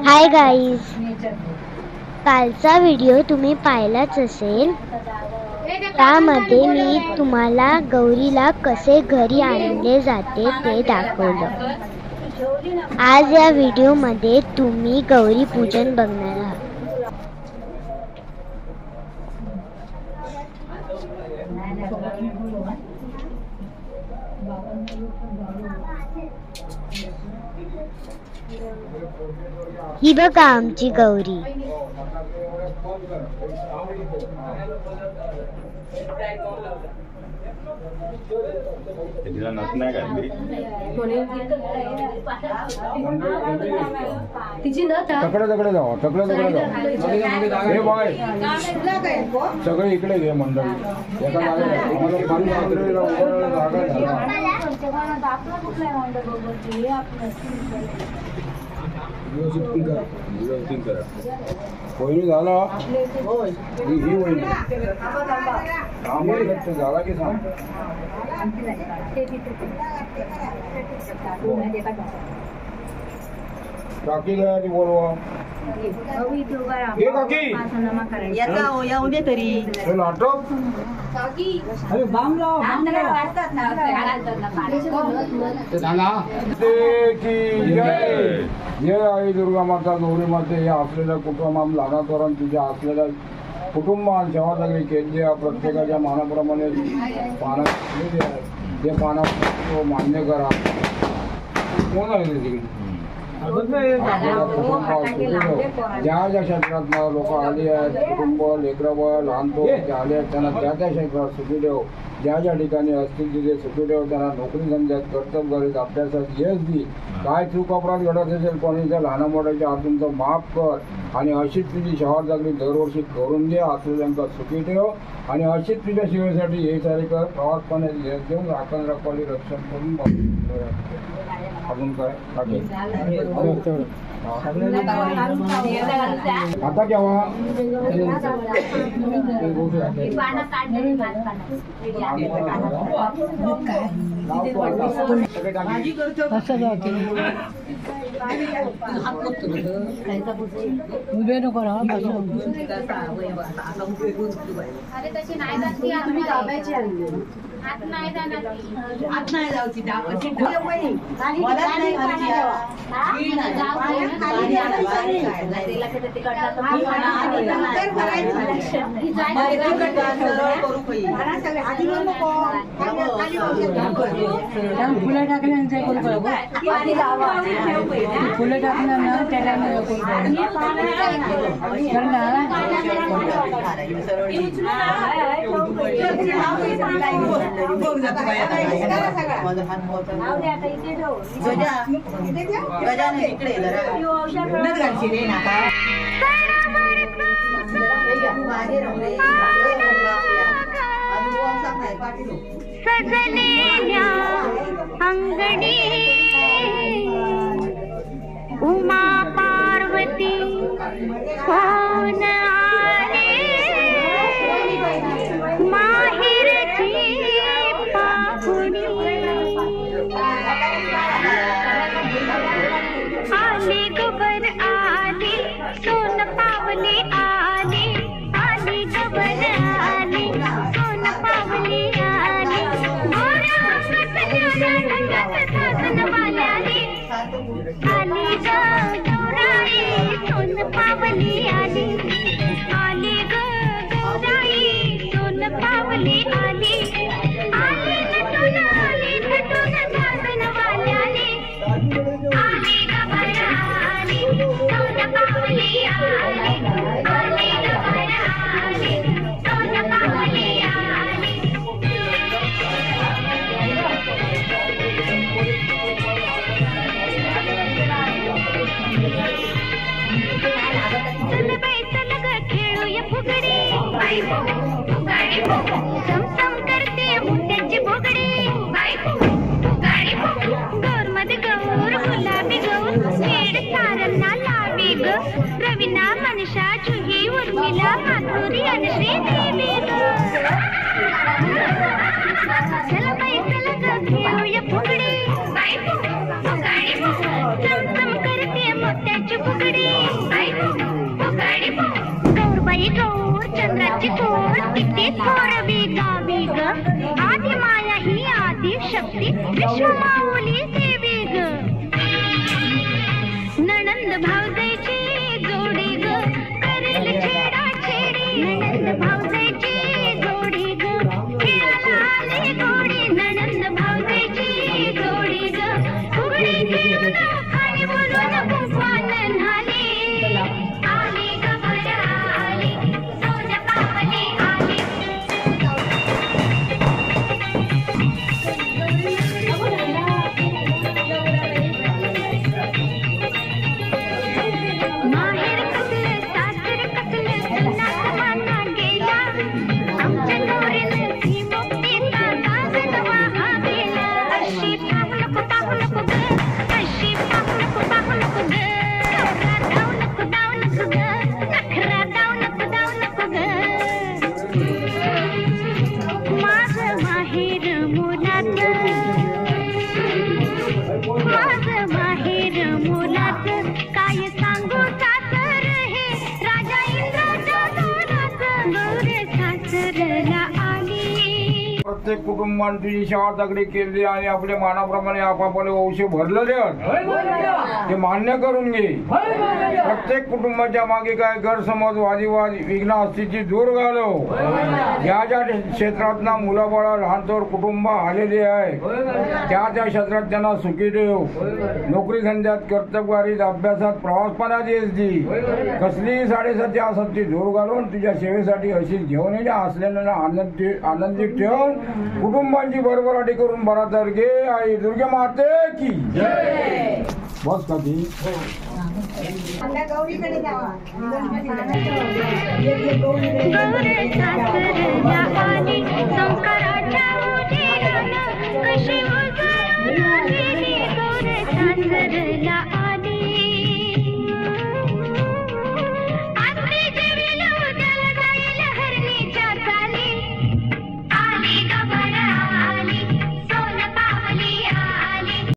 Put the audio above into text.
Hi guys, कालचा video तुम्ही पाहिलाच असेल। त्यामध्ये मी तुम्हाला गौरीला कसे घरी आणले जाते ते दाखवलं। आज या व्हिडिओमध्ये तुम्ही गौरी पूजन बघणार आहात। ही बघा आमची गौरी। तकडे जाऊ हे बाय सगळे इकडे घे मंडळी। पहिली झाला ही होईल झाला की सांग। काकी गया ती बोलवा हे काकी याचा या उद्या तरी हे नाटक अरे बाम लाव जय आई दुर्गा माता गौरी माते या असलेल्या कुटुंबात लहान तोरण तुझ्या असलेल्या कुटुंबात जेव्हा सगळी केली प्रत्येकाच्या मानाप्रमाणे पाना ते पाना मान्य करा। कोण आहे तिकडे ज्या ज्या क्षेत्रात लोक आली आहेत कुटुंब लेकरं लहान तो आले आहेत त्यांना त्या त्या क्षेत्रात सुखी ठेव। ज्या ज्या ठिकाणी असतील तिथे सुखी ठेव। त्यांना नोकरी धंद्यात कर्तव्य करीत अभ्यासात यश दी। काय चूक अपराध घडत असेल कोणीच्या लहान मोठ्याच्या हातूनचं माफ कर आणि अशीच तुझी शहर जागरी दरवर्षी करून दे। असलेल्यांका सुखी ठेव आणि अशीच तुझ्या सेवेसाठी हे सारे कर प्रवासपणे यश देऊन राखण रखवाली रक्षण करून अजून काय आता केव्हा उभे नको आत नाही जाऊची फुलं टाकल्यानंतर फुलं टाकणार ना त्याला सजलेल्या अंगणी उमा पार्वती कोण आले माहेरची पाहुणी आली गबर आली सोन पावली आली आली गबर आली सोन पावली आली गोऱ्या कसल्या रंगात साजन वाल्याली आली ग गौराई सोन पावली आली आली ग गौराई सोन पावली आली आली नटून साजन वाल्याली आली गबर आली सोन पावली आली आली गबर आली सोन पावली आली चल बाई चल ग खेळूया फुगडी समसम करते मुंड्याची फुगडी गौर मध्ये गौर गुलाबी गौर खेड सारंना लावी ग रवीना मनशा जुही उर्मिला माधुरी अनुश्री देवी ग चल बाई चल ग खेळूया फुगडी नणंद भावजाईची जोडी ग करेल छेडा छेडी नणंद भावजाईची जोडी ग खेळायला आली गोडी नणंद भावजाईची जोडी ग फुगडी खेळून आणि बोलून कुंकवानं न्हाली आली ग बया आली सोन्या पापली आली माहेर कसलं सासर कसलं नात माना गेला आमच्या नवऱ्यानं ती मुक्तीचा दागन वाहिला अशी पाहू नको ग अशी पाहू नको ग नखरा दाव नको ग माझं माहेर मुलाचं काय सांगू सासर हे राजा इंद्राच्या दारात गौर सासरला आली प्रत्येक कुटुंबाने तुझी सेवा तगडी केली आणि आपल्या मानाप्रमाणे आपापले वंश भरलेले आहेत ते मान्य करून घे प्रत्येक कुटुंबाच्या मागे काय गैरसमज वादिवाद विघ्न असतीची दूर घालव ज्या ज्या क्षेत्रात मुलाबाळा लहानतोर कुटुंब आलेली आहे त्या त्या क्षेत्रात त्यांना सुखी ठेव नोकरी धंद्यात कर्तबगारीत अभ्यासात प्रवासपणात येस कसलीही साडेसाती असत ती दूर घालून तुझ्या सेवेसाठी अशी घेऊन येण्या असलेल्या आनंदी ठेवून कुटुंबांची भरभराटी करून बरा तर घे आई दुर्गे माते की बस कधी गौरीकडे जावा गौर